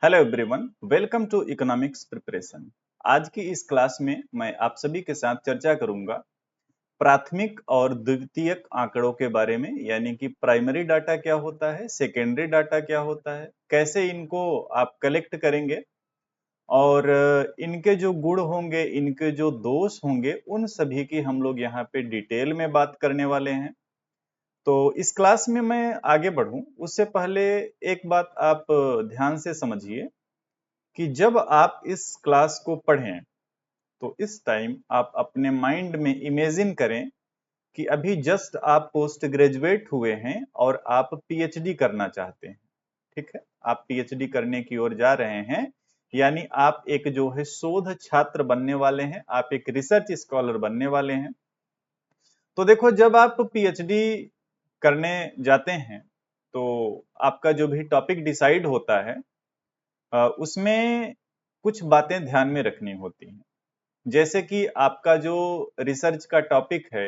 Hello everyone, welcome to economics preparation. आज की इस क्लास में मैं आप सभी के साथ चर्चा करूंगा प्राथमिक और द्वितीयक आंकड़ों के बारे में, यानी कि प्राइमरी डाटा क्या होता है, सेकेंडरी डाटा क्या होता है, कैसे इनको आप कलेक्ट करेंगे और इनके जो गुण होंगे, इनके जो दोष होंगे, उन सभी की हम लोग यहाँ पे डिटेल में बात करने वाले हैं। तो इस क्लास में मैं आगे बढ़ूं उससे पहले एक बात आप ध्यान से समझिए कि जब आप इस क्लास को पढ़ें तो इस टाइम आप अपने माइंड में इमेजिन करें कि अभी जस्ट आप पोस्ट ग्रेजुएट हुए हैं और आप पीएचडी करना चाहते हैं। ठीक है, आप पीएचडी करने की ओर जा रहे हैं, यानी आप एक जो है शोध छात्र बनने वाले हैं, आप एक रिसर्च स्कॉलर बनने वाले हैं। तो देखो, जब आप पीएचडी करने जाते हैं तो आपका जो भी टॉपिक डिसाइड होता है उसमें कुछ बातें ध्यान में रखनी होती हैं। जैसे कि आपका जो रिसर्च का टॉपिक है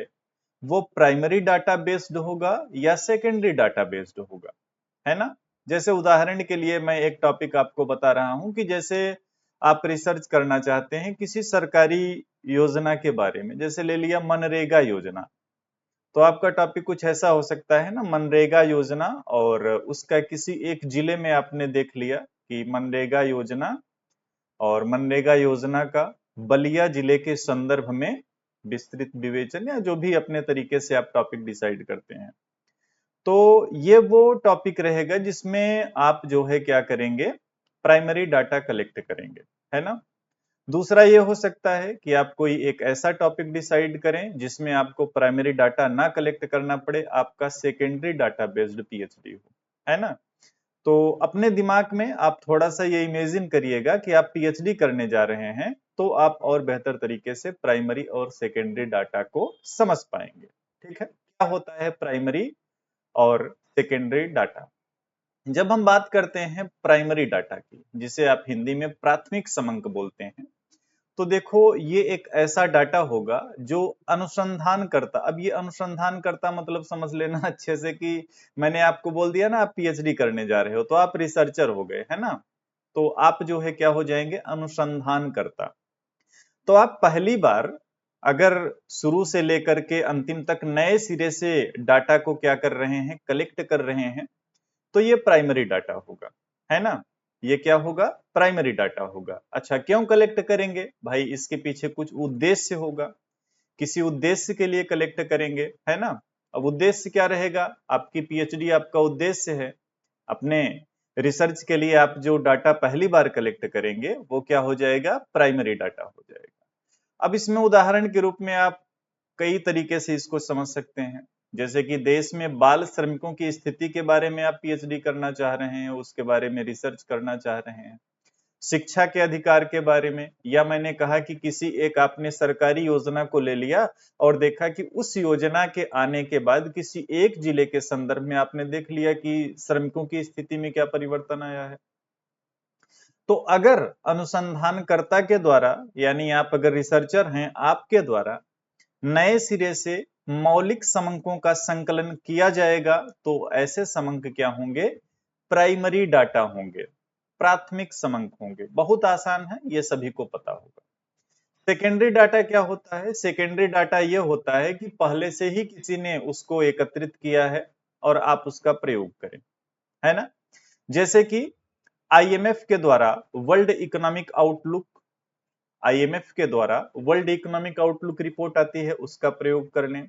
वो प्राइमरी डाटा बेस्ड होगा या सेकेंडरी डाटा बेस्ड होगा, है ना। जैसे उदाहरण के लिए मैं एक टॉपिक आपको बता रहा हूं कि जैसे आप रिसर्च करना चाहते हैं किसी सरकारी योजना के बारे में, जैसे ले लिया मनरेगा योजना। तो आपका टॉपिक कुछ ऐसा हो सकता है ना, मनरेगा योजना, और उसका किसी एक जिले में आपने देख लिया कि मनरेगा योजना, और मनरेगा योजना का बलिया जिले के संदर्भ में विस्तृत विवेचन, या जो भी अपने तरीके से आप टॉपिक डिसाइड करते हैं। तो ये वो टॉपिक रहेगा जिसमें आप जो है क्या करेंगे, प्राइमरी डाटा कलेक्ट करेंगे, है ना। दूसरा ये हो सकता है कि आप कोई एक ऐसा टॉपिक डिसाइड करें जिसमें आपको प्राइमरी डाटा ना कलेक्ट करना पड़े, आपका सेकेंडरी डाटा बेस्ड पीएचडी हो, है ना। तो अपने दिमाग में आप थोड़ा सा ये इमेजिन करिएगा कि आप पीएचडी करने जा रहे हैं, तो आप और बेहतर तरीके से प्राइमरी और सेकेंडरी डाटा को समझ पाएंगे। ठीक है, क्या होता है प्राइमरी और सेकेंडरी डाटा। जब हम बात करते हैं प्राइमरी डाटा की, जिसे आप हिंदी में प्राथमिक समंक बोलते हैं, तो देखो ये एक ऐसा डाटा होगा जो अनुसंधान करता, अब ये अनुसंधान करता मतलब समझ लेना अच्छे से कि मैंने आपको बोल दिया ना आप पीएचडी करने जा रहे हो तो आप रिसर्चर हो गए, है ना। तो आप जो है क्या हो जाएंगे, अनुसंधान करता। तो आप पहली बार अगर शुरू से लेकर के अंतिम तक नए सिरे से डाटा को क्या कर रहे हैं, कलेक्ट कर रहे हैं, तो ये प्राइमरी डाटा होगा, है ना। ये क्या होगा, प्राइमरी डाटा होगा। अच्छा, क्यों कलेक्ट करेंगे भाई, इसके पीछे कुछ उद्देश्य होगा, किसी उद्देश्य के लिए कलेक्ट करेंगे, है ना। अब उद्देश्य क्या रहेगा, आपकी पीएचडी आपका उद्देश्य है। अपने रिसर्च के लिए आप जो डाटा पहली बार कलेक्ट करेंगे वो क्या हो जाएगा, प्राइमरी डाटा हो जाएगा। अब इसमें उदाहरण के रूप में आप कई तरीके से इसको समझ सकते हैं। जैसे कि देश में बाल श्रमिकों की स्थिति के बारे में आप पीएचडी करना चाह रहे हैं, उसके बारे में रिसर्च करना चाह रहे हैं, शिक्षा के अधिकार के बारे में, या मैंने कहा कि किसी एक आपने सरकारी योजना को ले लिया और देखा कि उस योजना के आने के बाद किसी एक जिले के संदर्भ में आपने देख लिया कि श्रमिकों की स्थिति में क्या परिवर्तन आया है। तो अगर अनुसंधानकर्ता के द्वारा, यानी आप अगर रिसर्चर हैं, आपके द्वारा नए सिरे से मौलिक समंकों का संकलन किया जाएगा, तो ऐसे समंक क्या होंगे, प्राइमरी डाटा होंगे, प्राथमिक समंक होंगे। बहुत आसान है, ये सभी को पता होगा। सेकेंडरी डाटा क्या होता है, सेकेंडरी डाटा ये होता है कि पहले से ही किसी ने उसको एकत्रित किया है और आप उसका प्रयोग करें, है ना। जैसे कि आईएमएफ के द्वारा वर्ल्ड इकोनॉमिक आउटलुक, आईएमएफ के द्वारा वर्ल्ड इकोनॉमिक आउटलुक रिपोर्ट आती है, उसका प्रयोग कर लें।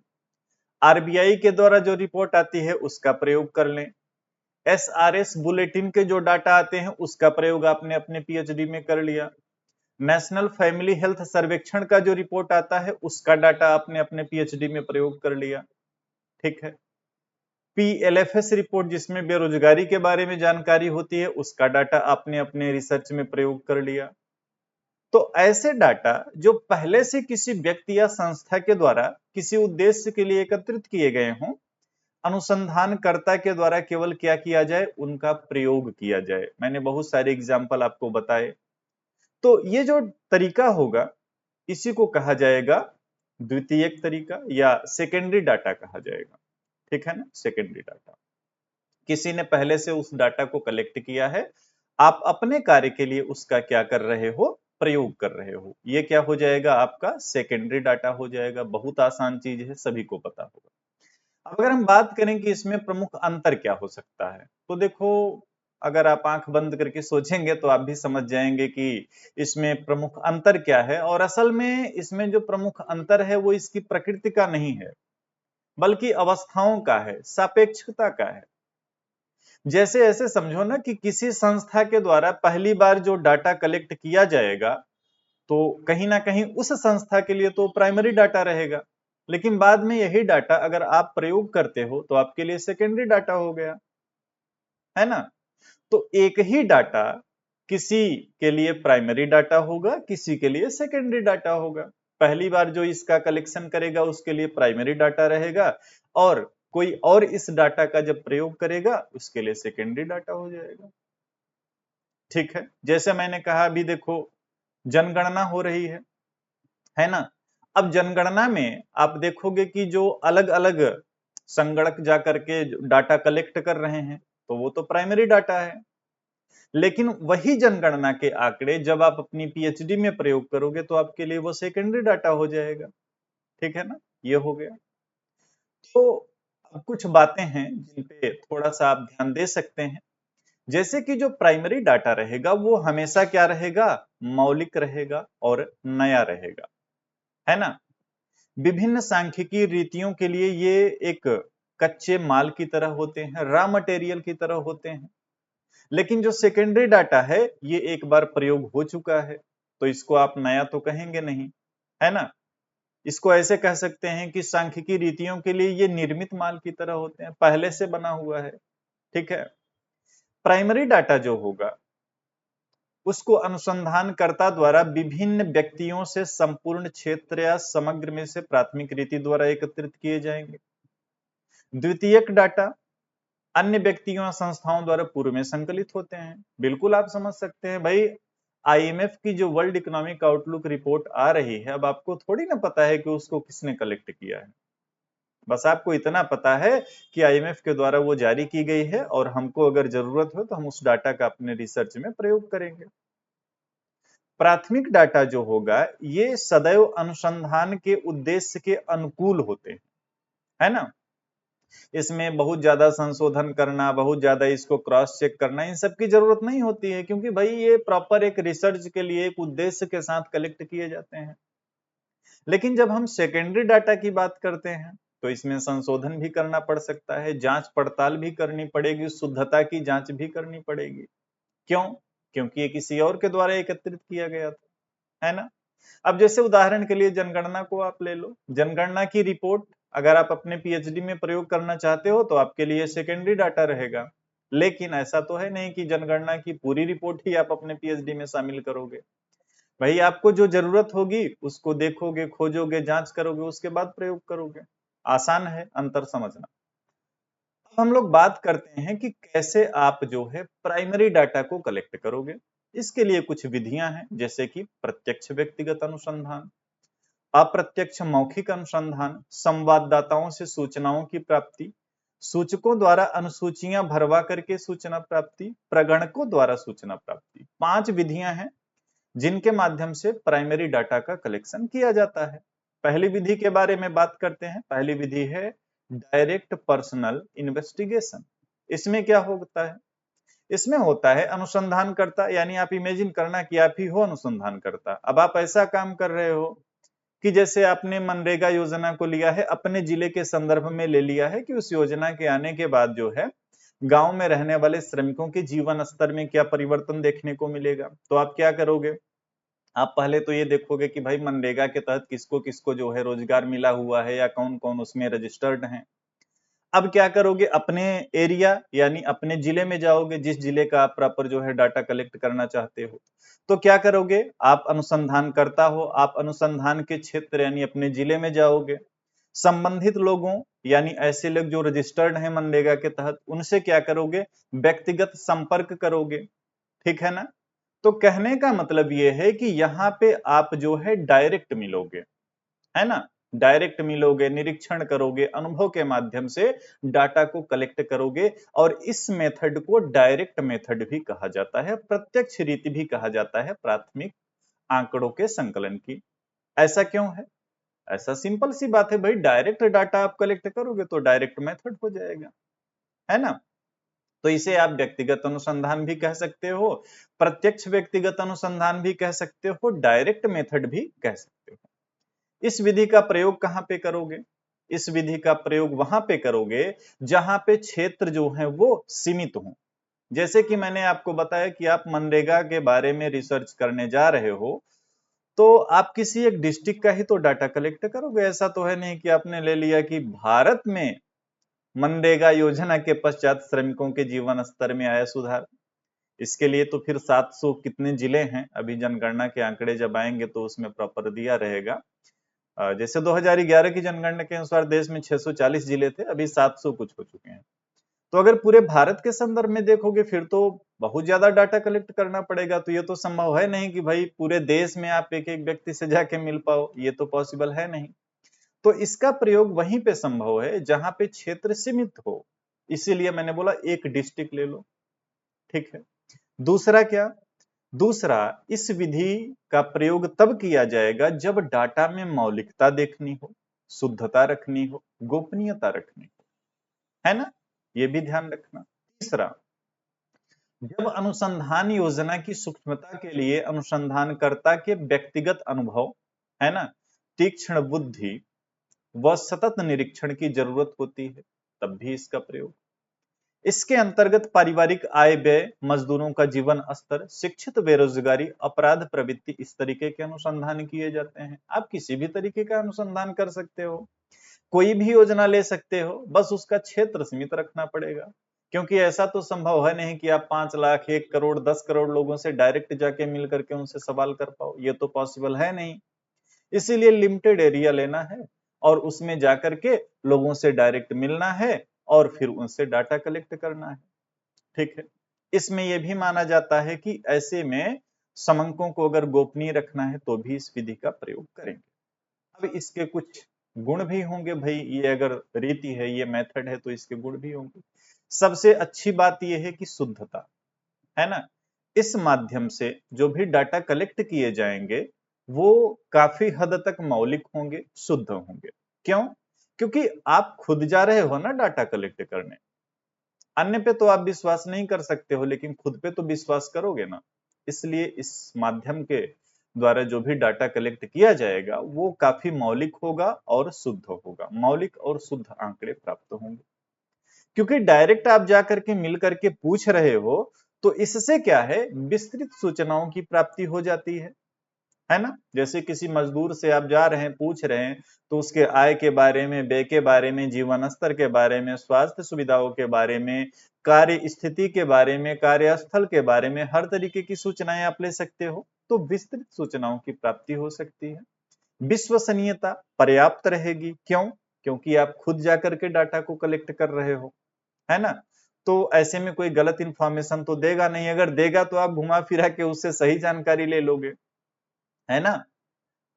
आरबीआई के द्वारा जो रिपोर्ट आती है उसका प्रयोग कर लें। एसआरएस बुलेटिन के जो डाटा आते हैं उसका प्रयोग आपने अपने पीएचडी में कर लिया। नेशनल फैमिली हेल्थ सर्वेक्षण का जो रिपोर्ट आता है उसका डाटा आपने अपने पीएचडी में प्रयोग कर लिया। ठीक है, पीएलएफएस रिपोर्ट जिसमें बेरोजगारी के बारे में जानकारी होती है, उसका डाटा आपने अपने रिसर्च में प्रयोग कर लिया। तो ऐसे डाटा जो पहले से किसी व्यक्ति या संस्था के द्वारा किसी उद्देश्य के लिए एकत्रित किए गए हों, अनुसंधानकर्ता के द्वारा केवल क्या किया जाए, उनका प्रयोग किया जाए। मैंने बहुत सारे एग्जाम्पल आपको बताए। तो ये जो तरीका होगा इसी को कहा जाएगा द्वितीयक तरीका, या सेकेंडरी डाटा कहा जाएगा। ठीक है ना, सेकेंडरी डाटा, किसी ने पहले से उस डाटा को कलेक्ट किया है आप अपने कार्य के लिए उसका क्या कर रहे हो, प्रयोग कर रहे हो। ये क्या हो जाएगा, आपका सेकेंडरी डाटा हो जाएगा। बहुत आसान चीज है, सभी को पता होगा। अब अगर हम बात करें कि इसमें प्रमुख अंतर क्या हो सकता है, तो देखो, अगर आप आंख बंद करके सोचेंगे तो आप भी समझ जाएंगे कि इसमें प्रमुख अंतर क्या है। और असल में इसमें जो प्रमुख अंतर है वो इसकी प्रकृति का नहीं है, बल्कि अवस्थाओं का है, सापेक्षता का है। जैसे ऐसे समझो ना कि किसी संस्था के द्वारा पहली बार जो डाटा कलेक्ट किया जाएगा, तो कहीं ना कहीं उस संस्था के लिए तो प्राइमरी डाटा रहेगा, लेकिन बाद में यही डाटा अगर आप प्रयोग करते हो तो आपके लिए सेकेंडरी डाटा हो गया, है ना। तो एक ही डाटा किसी के लिए प्राइमरी डाटा होगा, किसी के लिए सेकेंडरी डाटा होगा। पहली बार जो इसका कलेक्शन करेगा उसके लिए प्राइमरी डाटा रहेगा, और कोई और इस डाटा का जब प्रयोग करेगा उसके लिए सेकेंडरी डाटा हो जाएगा। ठीक है, जैसे मैंने कहा, अभी देखो जनगणना हो रही है ना। अब जनगणना में आप देखोगे कि जो अलग अलग संगणक जाकर के डाटा कलेक्ट कर रहे हैं, तो वो तो प्राइमरी डाटा है। लेकिन वही जनगणना के आंकड़े जब आप अपनी पीएचडी में प्रयोग करोगे तो आपके लिए वो सेकेंडरी डाटा हो जाएगा। ठीक है ना, ये हो गया। तो अब कुछ बातें हैं जिन पे थोड़ा सा आप ध्यान दे सकते हैं। जैसे कि जो प्राइमरी डाटा रहेगा वो हमेशा क्या रहेगा, मौलिक रहेगा और नया रहेगा, है ना। विभिन्न सांख्यिकी रीतियों के लिए ये एक कच्चे माल की तरह होते हैं, रॉ मटेरियल की तरह होते हैं। लेकिन जो सेकेंडरी डाटा है ये एक बार प्रयोग हो चुका है, तो इसको आप नया तो कहेंगे नहीं, है ना। इसको ऐसे कह सकते हैं कि सांख्यिकी रीतियों के लिए ये निर्मित माल की तरह होते हैं, पहले से बना हुआ है। ठीक है। प्राइमरी डाटा जो होगा उसको अनुसंधानकर्ता द्वारा विभिन्न व्यक्तियों से संपूर्ण क्षेत्र या समग्र में से प्राथमिक रीति द्वारा एकत्रित किए जाएंगे। द्वितीयक डाटा अन्य व्यक्तियों या संस्थाओं द्वारा पूर्व में संकलित होते हैं। बिल्कुल आप समझ सकते हैं भाई, आईएमएफ की जो वर्ल्ड इकोनॉमिक आउटलुक रिपोर्ट आ रही है, अब आपको थोड़ी ना पता है कि उसको किसने कलेक्ट किया है। बस आपको इतना पता है कि आईएमएफ के द्वारा वो जारी की गई है, और हमको अगर जरूरत हो तो हम उस डाटा का अपने रिसर्च में प्रयोग करेंगे। प्राथमिक डाटा जो होगा ये सदैव अनुसंधान के उद्देश्य के अनुकूल होते हैं, है ना। इसमें बहुत ज्यादा संशोधन करना, बहुत ज्यादा इसको क्रॉस चेक करना, इन सब की जरूरत नहीं होती है, क्योंकि भाई ये प्रॉपर एक रिसर्च के लिए एक उद्देश्य के साथ कलेक्ट किए जाते हैं। लेकिन जब हम सेकेंडरी डाटा की बात करते हैं तो इसमें संशोधन भी करना पड़ सकता है, जांच पड़ताल भी करनी पड़ेगी, शुद्धता की जांच भी करनी पड़ेगी। क्यों? क्योंकि ये किसी और के द्वारा एकत्रित किया गया था, है ना। अब जैसे उदाहरण के लिए जनगणना को आप ले लो। जनगणना की रिपोर्ट अगर आप अपने पीएचडी में प्रयोग करना चाहते हो तो आपके लिए सेकेंडरी डाटा रहेगा। लेकिन ऐसा तो है नहीं कि जनगणना की पूरी रिपोर्ट ही आप अपने पीएचडी में शामिल करोगे। भाई आपको जो जरूरत होगी उसको देखोगे, खोजोगे, जांच करोगे, उसके बाद प्रयोग करोगे। आसान है अंतर समझना। अब हम लोग बात करते हैं कि कैसे आप जो है प्राइमरी डाटा को कलेक्ट करोगे। इसके लिए कुछ विधियां हैं, जैसे कि प्रत्यक्ष व्यक्तिगत अनुसंधान, अप्रत्यक्ष मौखिक अनुसंधान, संवाददाताओं से सूचनाओं की प्राप्ति, सूचकों द्वारा अनुसूचियां भरवा करके सूचना प्राप्ति, प्रगणकों द्वारा सूचना प्राप्ति। 5 विधियां हैं जिनके माध्यम से प्राइमरी डाटा का कलेक्शन किया जाता है। पहली विधि के बारे में बात करते हैं। पहली विधि है डायरेक्ट पर्सनल इन्वेस्टिगेशन। इसमें क्या होता है? इसमें होता है अनुसंधानकर्ता, यानी आप इमेजिन करना कि आप ही हो अनुसंधानकर्ता। अब आप ऐसा काम कर रहे हो कि जैसे आपने मनरेगा योजना को लिया है, अपने जिले के संदर्भ में ले लिया है कि उस योजना के आने के बाद जो है गांव में रहने वाले श्रमिकों के जीवन स्तर में क्या परिवर्तन देखने को मिलेगा। तो आप क्या करोगे, आप पहले तो ये देखोगे कि भाई मनरेगा के तहत किसको किसको जो है रोजगार मिला हुआ है या कौन कौन उसमें रजिस्टर्ड हैं। अब क्या करोगे, अपने एरिया यानी अपने जिले में जाओगे, जिस जिले का आप प्रॉपर जो है डाटा कलेक्ट करना चाहते हो। तो क्या करोगे, आप अनुसंधान करता हो, आप अनुसंधान के क्षेत्र यानी अपने जिले में जाओगे, संबंधित लोगों यानी ऐसे लोग जो रजिस्टर्ड हैं मनरेगा के तहत, उनसे क्या करोगे, व्यक्तिगत संपर्क करोगे। ठीक है ना। तो कहने का मतलब यह है कि यहाँ पे आप जो है डायरेक्ट मिलोगे, है ना। डायरेक्ट मिलोगे, निरीक्षण करोगे, अनुभव के माध्यम से डाटा को कलेक्ट करोगे, और इस मेथड को डायरेक्ट मेथड भी कहा जाता है, प्रत्यक्ष रीति भी कहा जाता है प्राथमिक आंकड़ों के संकलन की। ऐसा क्यों है? ऐसा सिंपल सी बात है भाई, डायरेक्ट डाटा आप कलेक्ट करोगे तो डायरेक्ट मेथड हो जाएगा, है ना। तो इसे आप व्यक्तिगत अनुसंधान भी कह सकते हो, प्रत्यक्ष व्यक्तिगत अनुसंधान भी कह सकते हो, डायरेक्ट मेथड भी कह सकते हो। इस विधि का प्रयोग कहां पे करोगे? इस विधि का प्रयोग वहां पे करोगे जहां पे क्षेत्र जो है वो सीमित हो। जैसे कि मैंने आपको बताया कि आप मनरेगा के बारे में रिसर्च करने जा रहे हो, तो आप किसी एक डिस्ट्रिक्ट का ही तो डाटा कलेक्ट करोगे। ऐसा तो है नहीं कि आपने ले लिया कि भारत में मनरेगा योजना के पश्चात श्रमिकों के जीवन स्तर में आया सुधार। इसके लिए तो फिर 700 कितने जिले हैं, अभी जनगणना के आंकड़े जब आएंगे तो उसमें प्रॉपर दिया रहेगा। जैसे 2011 की जनगणना के अनुसार देश में 640 जिले थे, अभी 700 कुछ हो चुके हैं। तो अगर पूरे भारत के संदर्भ में देखोगे फिर तो बहुत ज्यादा डाटा कलेक्ट करना पड़ेगा। तो ये तो संभव है नहीं कि भाई पूरे देश में आप एक एक व्यक्ति से जाके मिल पाओ, ये तो पॉसिबल है नहीं। तो इसका प्रयोग वहीं पे संभव है जहां पे क्षेत्र सीमित हो, इसीलिए मैंने बोला एक डिस्ट्रिक्ट ले लो, ठीक है। दूसरा क्या? दूसरा, इस विधि का प्रयोग तब किया जाएगा जब डाटा में मौलिकता देखनी हो, शुद्धता रखनी हो, गोपनीयता रखनी हो, है ना, ये भी ध्यान रखना। तीसरा, जब अनुसंधान योजना की सूक्ष्मता के लिए अनुसंधानकर्ता के व्यक्तिगत अनुभव, है ना, तीक्ष्ण बुद्धि व सतत निरीक्षण की जरूरत होती है, तब भी इसका प्रयोग। इसके अंतर्गत पारिवारिक आय व्यय, मजदूरों का जीवन स्तर, शिक्षित बेरोजगारी, अपराध प्रवृत्ति, इस तरीके के अनुसंधान किए जाते हैं। आप किसी भी तरीके का अनुसंधान कर सकते हो, कोई भी योजना ले सकते हो, बस उसका क्षेत्र सीमित रखना पड़ेगा। क्योंकि ऐसा तो संभव है नहीं कि आप 5 लाख, 1 करोड़, 10 करोड़ लोगों से डायरेक्ट जाके मिल करके उनसे सवाल कर पाओ, ये तो पॉसिबल है नहीं। इसीलिए लिमिटेड एरिया लेना है और उसमें जाकर के लोगों से डायरेक्ट मिलना है और फिर उनसे डाटा कलेक्ट करना है, ठीक है। इसमें यह भी माना जाता है कि ऐसे में समंकों को अगर गोपनीय रखना है तो भी इस विधि का प्रयोग करेंगे। अब इसके कुछ गुण भी होंगे भाई, ये अगर रीति है, ये मेथड है, तो इसके गुण भी होंगे। सबसे अच्छी बात यह है कि शुद्धता, है ना। इस माध्यम से जो भी डाटा कलेक्ट किए जाएंगे वो काफी हद तक मौलिक होंगे, शुद्ध होंगे। क्यों? क्योंकि आप खुद जा रहे हो ना डाटा कलेक्ट करने, अन्य पे तो आप विश्वास नहीं कर सकते हो, लेकिन खुद पे तो विश्वास करोगे ना। इसलिए इस माध्यम के द्वारा जो भी डाटा कलेक्ट किया जाएगा वो काफी मौलिक होगा और शुद्ध होगा, मौलिक और शुद्ध आंकड़े प्राप्त होंगे। क्योंकि डायरेक्ट आप जाकर के मिल करके पूछ रहे हो, तो इससे क्या है, विस्तृत सूचनाओं की प्राप्ति हो जाती है ना। जैसे किसी मजदूर से आप जा रहे हैं, पूछ रहे हैं, तो उसके आय के बारे में, व्यय के बारे में, जीवन स्तर के बारे में, स्वास्थ्य सुविधाओं के बारे में, कार्य स्थिति के बारे में, कार्यस्थल के बारे में, हर तरीके की सूचनाएं आप ले सकते हो। तो विस्तृत सूचनाओं की प्राप्ति हो सकती है। विश्वसनीयता पर्याप्त रहेगी। क्यों? क्योंकि आप खुद जाकर के डाटा को कलेक्ट कर रहे हो, है ना। तो ऐसे में कोई गलत इंफॉर्मेशन तो देगा नहीं, अगर देगा तो आप घुमा फिरा के उससे सही जानकारी ले लोगे, है ना।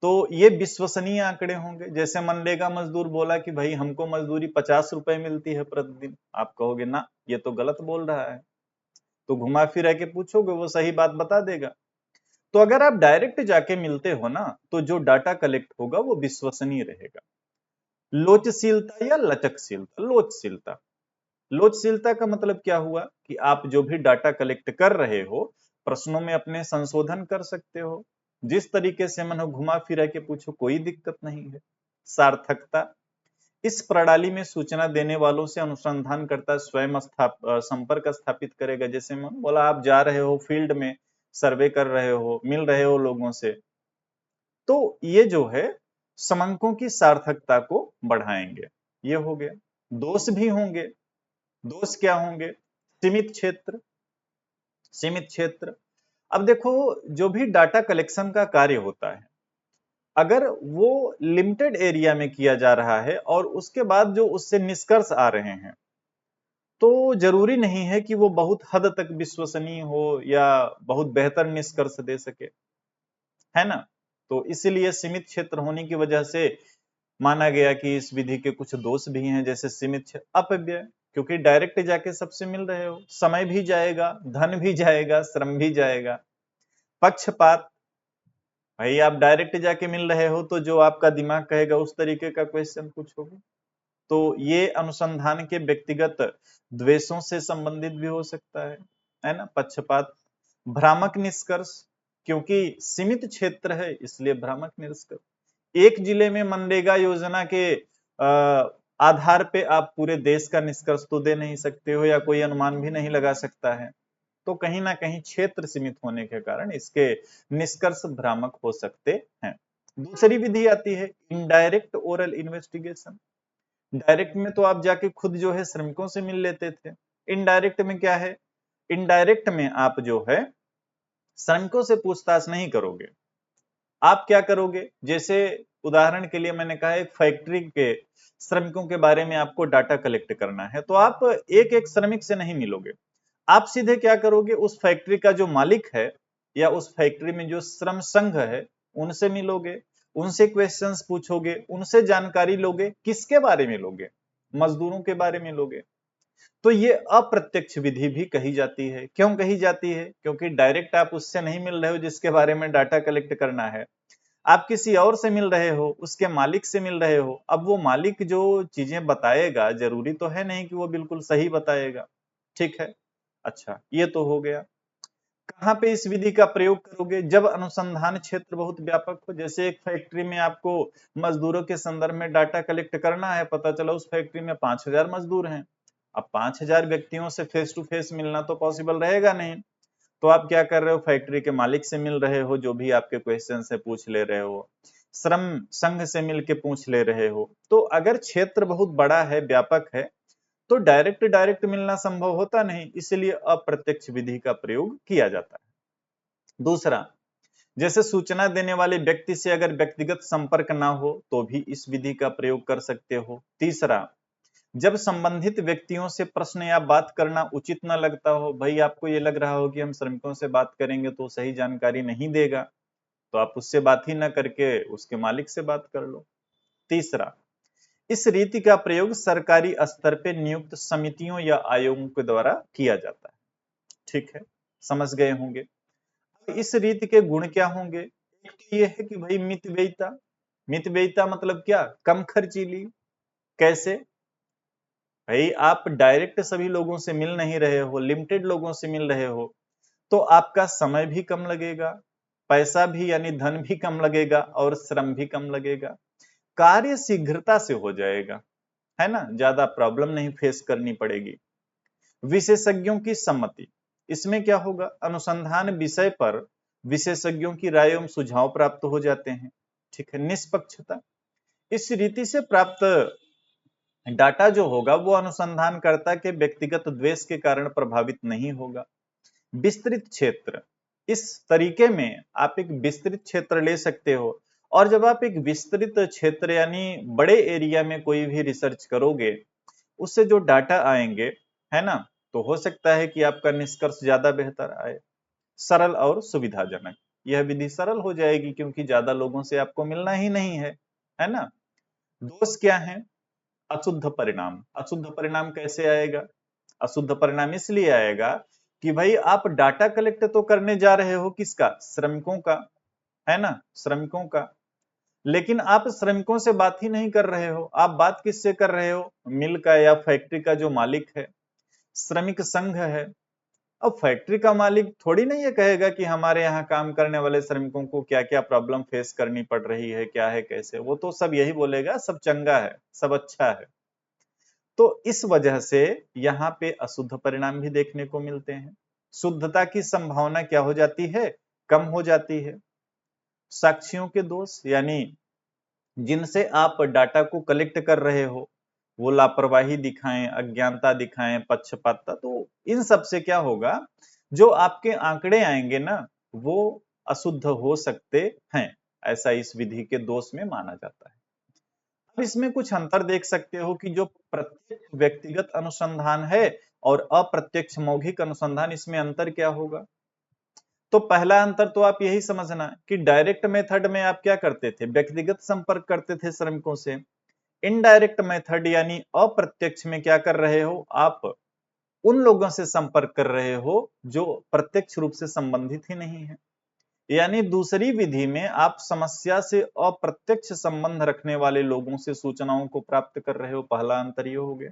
तो ये विश्वसनीय आंकड़े होंगे। जैसे मनरेगा मजदूर बोला कि भाई हमको मजदूरी 50 रुपए मिलती है प्रतिदिन, आप कहोगे ना ये तो गलत बोल रहा है, तो घुमा फिरा के पूछोगे, वो सही बात बता देगा। तो अगर आप डायरेक्ट जाके मिलते हो ना, तो जो डाटा कलेक्ट होगा वो विश्वसनीय रहेगा। लोचशीलता या लचकशीलता, लोचशीलता, लोचशीलता का मतलब क्या हुआ कि आप जो भी डाटा कलेक्ट कर रहे हो, प्रश्नों में अपने संशोधन कर सकते हो, जिस तरीके से मन हो घुमा फिरा के पूछो, कोई दिक्कत नहीं है। सार्थकता, इस प्रणाली में सूचना देने वालों से अनुसंधान करता स्वयं संपर्क स्थापित करेगा। जैसे मन बोला आप जा रहे हो फील्ड में, सर्वे कर रहे हो, मिल रहे हो लोगों से, तो ये जो है समंकों की सार्थकता को बढ़ाएंगे। ये हो गया। दोष भी होंगे। दोष क्या होंगे? सीमित क्षेत्र, सीमित क्षेत्र। अब देखो, जो भी डाटा कलेक्शन का कार्य होता है, अगर वो लिमिटेड एरिया में किया जा रहा है और उसके बाद जो उससे निष्कर्ष आ रहे हैं, तो जरूरी नहीं है कि वो बहुत हद तक विश्वसनीय हो या बहुत बेहतर निष्कर्ष दे सके, है ना। तो इसलिए सीमित क्षेत्र होने की वजह से माना गया कि इस विधि के कुछ दोष भी हैं, जैसे सीमित अपव्यय, क्योंकि डायरेक्ट जाके सबसे मिल रहे हो, समय भी जाएगा, धन भी जाएगा, श्रम भी जाएगा। पक्षपात, भाई आप डायरेक्ट जाके मिल रहे हो तो जो आपका दिमाग कहेगा उस तरीके का क्वेश्चन पूछोगे। तो ये अनुसंधान के व्यक्तिगत द्वेषों से संबंधित भी हो सकता है ना। पक्षपात, भ्रामक निष्कर्ष, क्योंकि सीमित क्षेत्र है इसलिए भ्रामक निष्कर्ष। एक जिले में मनरेगा योजना के आधार पे आप पूरे देश का निष्कर्ष तो दे नहीं सकते हो, या कोई अनुमान भी नहीं लगा सकता है। तो कहीं ना कहीं क्षेत्र सीमित होने के कारण इसके निष्कर्ष भ्रामक हो सकते हैं। दूसरी विधि आती है इनडायरेक्ट ओरल इन्वेस्टिगेशन। डायरेक्ट में तो आप जाके खुद जो है श्रमिकों से मिल लेते थे। इनडायरेक्ट में क्या है, इनडायरेक्ट में आप जो है श्रमिकों से पूछताछ नहीं करोगे। आप क्या करोगे, जैसे उदाहरण के लिए मैंने कहा एक फैक्ट्री के श्रमिकों के बारे में आपको डाटा कलेक्ट करना है, तो आप एक एक श्रमिक से नहीं मिलोगे। आप सीधे क्या करोगे, उस फैक्ट्री का जो मालिक है या उस फैक्ट्री में जो श्रम संघ है उनसे मिलोगे, उनसे क्वेश्चंस पूछोगे, उनसे जानकारी लोगे। किसके बारे में लोगे, मजदूरों के बारे में लोगे। तो ये अप्रत्यक्ष विधि भी कही जाती है। क्यों कही जाती है, क्योंकि डायरेक्ट आप उससे नहीं मिल रहे हो जिसके बारे में डाटा कलेक्ट करना है, आप किसी और से मिल रहे हो, उसके मालिक से मिल रहे हो। अब वो मालिक जो चीजें बताएगा जरूरी तो है नहीं कि वो बिल्कुल सही बताएगा। ठीक है, अच्छा ये तो हो गया। कहाँ पे इस विधि का प्रयोग करोगे, जब अनुसंधान क्षेत्र बहुत व्यापक हो। जैसे एक फैक्ट्री में आपको मजदूरों के संदर्भ में डाटा कलेक्ट करना है, पता चला उस फैक्ट्री में 5000 मजदूर हैं। अब 5000 व्यक्तियों से फेस टू फेस मिलना तो पॉसिबल रहेगा नहीं। तो आप क्या कर रहे हो, फैक्ट्री के मालिक से मिल रहे हो, जो भी आपके क्वेश्चन से पूछ ले रहे हो, श्रम संघ से मिलके पूछ ले रहे हो। तो अगर क्षेत्र बहुत बड़ा है, व्यापक है, तो डायरेक्ट डायरेक्ट मिलना संभव होता नहीं, इसलिए अप्रत्यक्ष विधि का प्रयोग किया जाता है। दूसरा, जैसे सूचना देने वाले व्यक्ति से अगर व्यक्तिगत संपर्क ना हो तो भी इस विधि का प्रयोग कर सकते हो। तीसरा, जब संबंधित व्यक्तियों से प्रश्न या बात करना उचित न लगता हो, भाई आपको ये लग रहा हो कि हम श्रमिकों से बात करेंगे तो सही जानकारी नहीं देगा, तो आप उससे बात ही न करके उसके मालिक से बात कर लो। तीसरा, इस रीति का प्रयोग सरकारी स्तर पे नियुक्त समितियों या आयोगों के द्वारा किया जाता है। ठीक है, समझ गए होंगे। इस रीति के गुण क्या होंगे, एक तो ये है कि भाई मितव्ययिता। मितव्ययिता मतलब क्या, कम खर्चीली। कैसे, भाई आप डायरेक्ट सभी लोगों से मिल नहीं रहे हो, लिमिटेड लोगों से मिल रहे हो, तो आपका समय भी कम लगेगा, पैसा भी यानी धन भी कम लगेगा और श्रम भी कम लगेगा। कार्य शीघ्रता से हो जाएगा, है ना, ज्यादा प्रॉब्लम नहीं फेस करनी पड़ेगी। विशेषज्ञों की सम्मति, इसमें क्या होगा, अनुसंधान विषय पर विशेषज्ञों की राय एवं सुझाव प्राप्त हो जाते हैं। ठीक है, निष्पक्षता, इस रीति से प्राप्त डाटा जो होगा वो अनुसंधानकर्ता के व्यक्तिगत द्वेष के कारण प्रभावित नहीं होगा। विस्तृत क्षेत्र, इस तरीके में आप एक विस्तृत क्षेत्र ले सकते हो, और जब आप एक विस्तृत क्षेत्र यानी बड़े एरिया में कोई भी रिसर्च करोगे, उससे जो डाटा आएंगे, है ना, तो हो सकता है कि आपका निष्कर्ष ज्यादा बेहतर आए। सरल और सुविधाजनक, यह विधि सरल हो जाएगी क्योंकि ज्यादा लोगों से आपको मिलना ही नहीं है ना। दोष क्या है, अशुद्ध परिणाम। अशुद्ध परिणाम कैसे आएगा, अशुद्ध परिणाम इसलिए आएगा कि भाई आप डाटा कलेक्ट तो करने जा रहे हो, किसका, श्रमिकों का, है ना, श्रमिकों का, लेकिन आप श्रमिकों से बात ही नहीं कर रहे हो। आप बात किससे कर रहे हो, मिल का या फैक्ट्री का जो मालिक है, श्रमिक संघ है। अब फैक्ट्री का मालिक थोड़ी नहीं ये कहेगा कि हमारे यहाँ काम करने वाले श्रमिकों को क्या क्या प्रॉब्लम फेस करनी पड़ रही है, क्या है कैसे, वो तो सब यही बोलेगा सब चंगा है, सब अच्छा है। तो इस वजह से यहाँ पे अशुद्ध परिणाम भी देखने को मिलते हैं। शुद्धता की संभावना क्या हो जाती है, कम हो जाती है। साक्ष्यों के दोष, यानी जिनसे आप डाटा को कलेक्ट कर रहे हो वो लापरवाही दिखाएं, अज्ञानता दिखाएं, पक्षपातता, तो इन सब से क्या होगा, जो आपके आंकड़े आएंगे ना वो अशुद्ध हो सकते हैं। ऐसा इस विधि के दोष में माना जाता है। अब इसमें कुछ अंतर देख सकते हो कि जो प्रत्यक्ष व्यक्तिगत अनुसंधान है और अप्रत्यक्ष मौखिक अनुसंधान, इसमें अंतर क्या होगा। तो पहला अंतर तो आप यही समझना कि डायरेक्ट मेथड में आप क्या करते थे, व्यक्तिगत संपर्क करते थे श्रमिकों से। इनडायरेक्ट मेथड यानी अप्रत्यक्ष में क्या कर रहे हो, आप उन लोगों से संपर्क कर रहे हो जो प्रत्यक्ष रूप से संबंधित ही नहीं है। यानी दूसरी विधि में आप समस्या से अप्रत्यक्ष संबंध रखने वाले लोगों से सूचनाओं को प्राप्त कर रहे हो। पहला अंतर ये हो गया।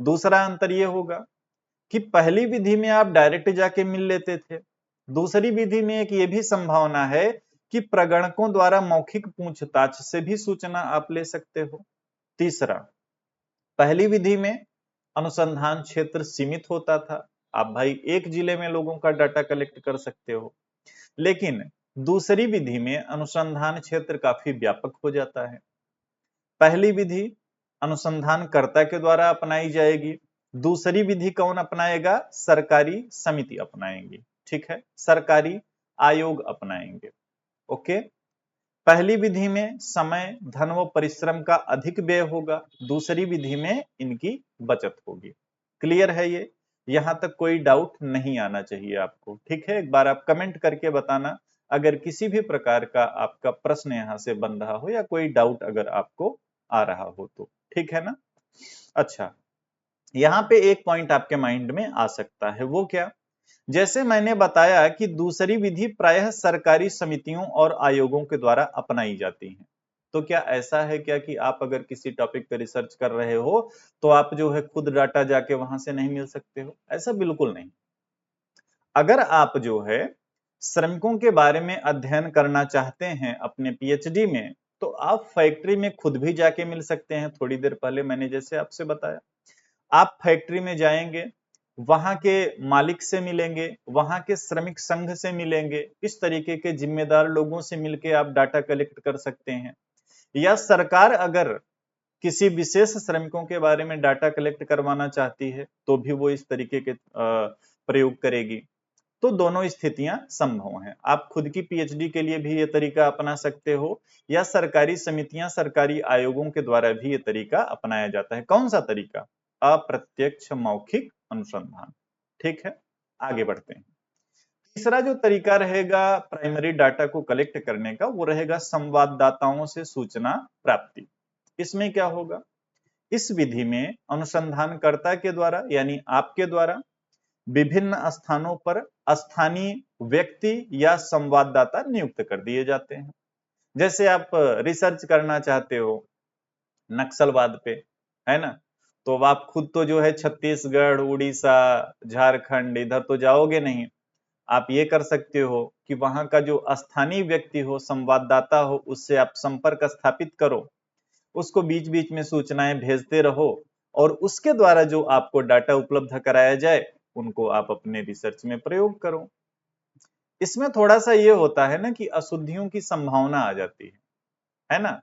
दूसरा अंतर ये होगा कि पहली विधि में आप डायरेक्ट जाके मिल लेते थे। दूसरी विधि में एक ये भी संभावना है कि प्रगणकों द्वारा मौखिक पूछताछ से भी सूचना आप ले सकते हो। तीसरा, पहली विधि में अनुसंधान क्षेत्र सीमित होता था, आप भाई एक जिले में लोगों का डाटा कलेक्ट कर सकते हो। लेकिन दूसरी विधि में अनुसंधान क्षेत्र काफी व्यापक हो जाता है। पहली विधि अनुसंधानकर्ता के द्वारा अपनाई जाएगी, दूसरी विधि कौन अपनाएगा, सरकारी समिति अपनाएंगी, ठीक है, सरकारी आयोग अपनाएंगे। ओके, पहली विधि में समय, धन व परिश्रम का अधिक व्यय होगा, दूसरी विधि में इनकी बचत होगी। क्लियर है ये? यहां तक कोई डाउट नहीं आना चाहिए आपको, ठीक है। एक बार आप कमेंट करके बताना अगर किसी भी प्रकार का आपका प्रश्न यहां से बन रहा हो या कोई डाउट अगर आपको आ रहा हो तो, ठीक है ना। अच्छा, यहाँ पे एक पॉइंट आपके माइंड में आ सकता है, वो क्या, जैसे मैंने बताया कि दूसरी विधि प्रायः सरकारी समितियों और आयोगों के द्वारा अपनाई जाती है। तो क्या ऐसा है क्या कि आप अगर किसी टॉपिक पे रिसर्च कर रहे हो तो आप जो है खुद डाटा जाके वहां से नहीं मिल सकते हो? ऐसा बिल्कुल नहीं। अगर आप जो है श्रमिकों के बारे में अध्ययन करना चाहते हैं अपने पीएचडी में, तो आप फैक्ट्री में खुद भी जाके मिल सकते हैं। थोड़ी देर पहले मैंने जैसे आपसे बताया, आप फैक्ट्री में जाएंगे, वहां के मालिक से मिलेंगे, वहां के श्रमिक संघ से मिलेंगे, इस तरीके के जिम्मेदार लोगों से मिलके आप डाटा कलेक्ट कर सकते हैं। या सरकार अगर किसी विशेष श्रमिकों के बारे में डाटा कलेक्ट करवाना चाहती है तो भी वो इस तरीके के प्रयोग करेगी। तो दोनों स्थितियां संभव हैं। आप खुद की पीएचडी के लिए भी ये तरीका अपना सकते हो, या सरकारी समितियां, सरकारी आयोगों के द्वारा भी ये तरीका अपनाया जाता है। कौन सा तरीका? अप्रत्यक्ष मौखिक अनुसंधान। ठीक है, आगे बढ़ते हैं। तीसरा जो तरीका रहेगा प्राइमरी डाटा को कलेक्ट करने का, वो रहेगा संवाददाताओं से सूचना प्राप्ति। इसमें क्या होगा, इस विधि में अनुसंधानकर्ता के द्वारा यानी आपके द्वारा विभिन्न स्थानों पर स्थानीय व्यक्ति या संवाददाता नियुक्त कर दिए जाते हैं। जैसे आप रिसर्च करना चाहते हो नक्सलवाद पे, है ना, तो अब आप खुद तो जो है छत्तीसगढ़, उड़ीसा, झारखंड इधर तो जाओगे नहीं। आप ये कर सकते हो कि वहां का जो स्थानीय व्यक्ति हो, संवाददाता हो, उससे आप संपर्क स्थापित करो, उसको बीच बीच में सूचनाएं भेजते रहो, और उसके द्वारा जो आपको डाटा उपलब्ध कराया जाए उनको आप अपने रिसर्च में प्रयोग करो। इसमें थोड़ा सा ये होता है ना कि अशुद्धियों की संभावना आ जाती है ना,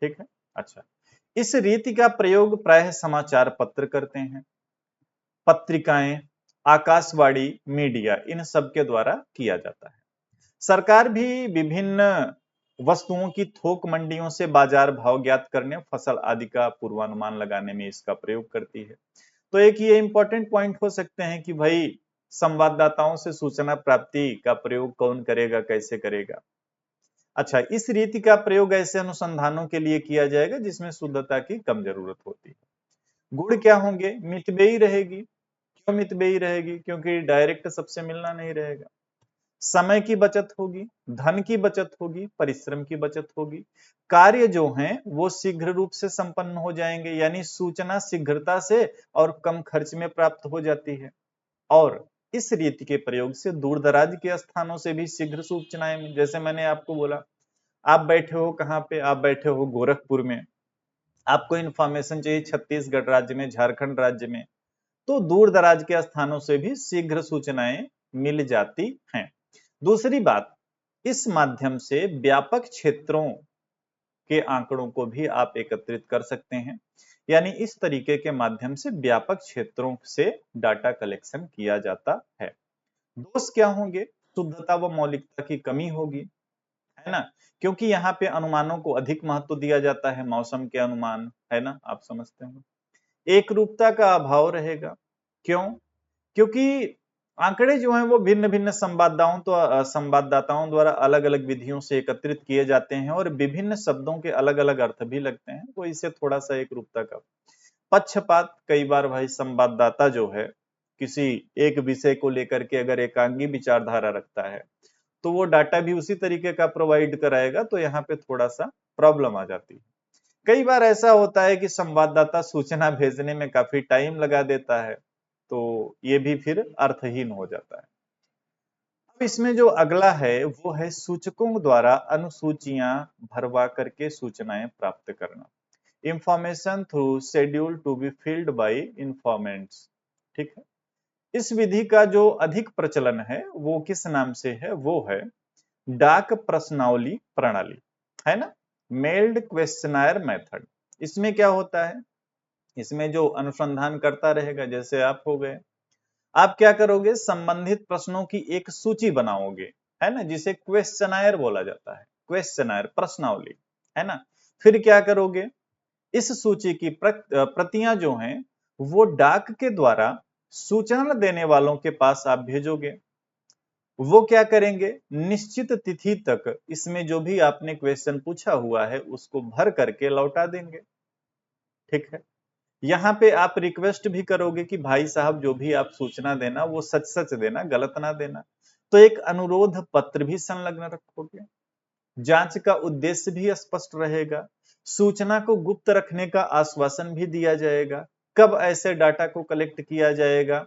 ठीक है। अच्छा, इस रीति का प्रयोग प्रायः समाचार पत्र करते हैं, पत्रिकाएं, आकाशवाणी, मीडिया, इन सब के द्वारा किया जाता है। सरकार भी विभिन्न वस्तुओं की थोक मंडियों से बाजार भाव ज्ञात करने, फसल आदि का पूर्वानुमान लगाने में इसका प्रयोग करती है। तो एक ये इंपॉर्टेंट पॉइंट हो सकते हैं कि भाई संवाददाताओं से सूचना प्राप्ति का प्रयोग कौन करेगा, कैसे करेगा। अच्छा, इस रीति का प्रयोग ऐसे अनुसंधानों के लिए किया जाएगा जिसमें शुद्धता की कम जरूरत होती है। गुण क्या होंगे, मितव्ययी रहेगी। क्यों मितव्ययी रहेगी? क्योंकि डायरेक्ट सबसे मिलना नहीं रहेगा। समय की बचत होगी, धन की बचत होगी, परिश्रम की बचत होगी। कार्य जो हैं वो शीघ्र रूप से संपन्न हो जाएंगे, यानी सूचना शीघ्रता से और कम खर्च में प्राप्त हो जाती है। और इस रीति के प्रयोग से दूर दराज के स्थानों से भी शीघ्र सूचनाएं मिल, जैसे मैंने आपको बोला, आप बैठे हो कहाँ पे, आप बैठे हो गोरखपुर में, आपको इंफॉर्मेशन चाहिए छत्तीसगढ़ राज्य में, झारखंड राज्य में, तो दूर दराज के स्थानों से भी शीघ्र सूचनाएं मिल जाती हैं। दूसरी बात, इस माध्यम से व्यापक क्षेत्रों के आंकड़ों को भी आप एकत्रित कर सकते हैं। यानी इस तरीके के माध्यम से व्यापक क्षेत्रों से डाटा कलेक्शन किया जाता है। दोष क्या होंगे? शुद्धता व मौलिकता की कमी होगी, है ना, क्योंकि यहाँ पे अनुमानों को अधिक महत्व दिया जाता है, मौसम के अनुमान, है ना, आप समझते हैं। एक रूपता का अभाव रहेगा। क्यों? क्योंकि आंकड़े जो हैं वो भिन्न भिन्न संवाददाताओं द्वारा अलग अलग विधियों से एकत्रित किए जाते हैं और विभिन्न शब्दों के अलग अलग अर्थ भी लगते हैं, तो इससे थोड़ा सा एक रूपता का पक्षपात। कई बार भाई संवाददाता जो है किसी एक विषय को लेकर के अगर एकांगी विचारधारा रखता है तो वो डाटा भी उसी तरीके का प्रोवाइड कराएगा, तो यहाँ पे थोड़ा सा प्रॉब्लम आ जाती है। कई बार ऐसा होता है कि संवाददाता सूचना भेजने में काफी टाइम लगा देता है, तो ये भी फिर अर्थहीन हो जाता है। अब इसमें जो अगला है वो है सूचकों द्वारा अनुसूचियां भरवा करके सूचनाएं प्राप्त करना। Information through schedule to be filled by informants. ठीक है, इस विधि का जो अधिक प्रचलन है वो किस नाम से है, वो है डाक प्रश्नावली प्रणाली, है ना, मेल्ड क्वेश्चनायर मेथड। इसमें क्या होता है, इसमें जो अनुसंधान करता रहेगा, जैसे आप हो गए, आप क्या करोगे, संबंधित प्रश्नों की एक सूची बनाओगे, है ना, जिसे क्वेश्चनायर बोला जाता है, क्वेश्चनायर प्रश्नावली, है ना। फिर क्या करोगे, इस सूची की प्रतियां जो हैं वो डाक के द्वारा सूचना देने वालों के पास आप भेजोगे। वो क्या करेंगे, निश्चित तिथि तक इसमें जो भी आपने क्वेश्चन पूछा हुआ है उसको भर करके लौटा देंगे। ठीक है, यहाँ पे आप रिक्वेस्ट भी करोगे कि भाई साहब जो भी आप सूचना देना वो सच सच देना, गलत ना देना। तो एक अनुरोध पत्र भी संलग्न रखोगे। जांच का उद्देश्य भी स्पष्ट रहेगा। सूचना को गुप्त रखने का आश्वासन भी दिया जाएगा। कब ऐसे डाटा को कलेक्ट किया जाएगा,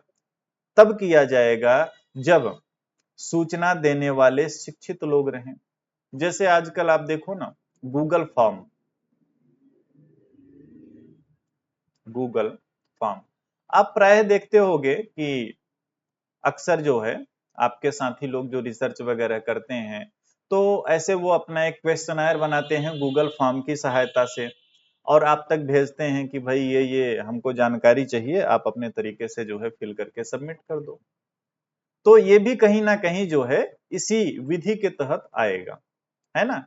तब किया जाएगा जब सूचना देने वाले शिक्षित लोग रहें। जैसे आजकल आप देखो ना, गूगल फॉर्म, गूगल फॉर्म आप प्राय देखते होंगे कि अक्सर जो है आपके साथी लोग जो रिसर्च वगैरह करते हैं तो ऐसे वो अपना एक क्वेश्चनायर बनाते हैं गूगल फॉर्म की सहायता से और आप तक भेजते हैं कि भाई ये हमको जानकारी चाहिए, आप अपने तरीके से जो है फिल करके सबमिट कर दो। तो ये भी कहीं ना कहीं जो है इसी विधि के तहत आएगा, है ना।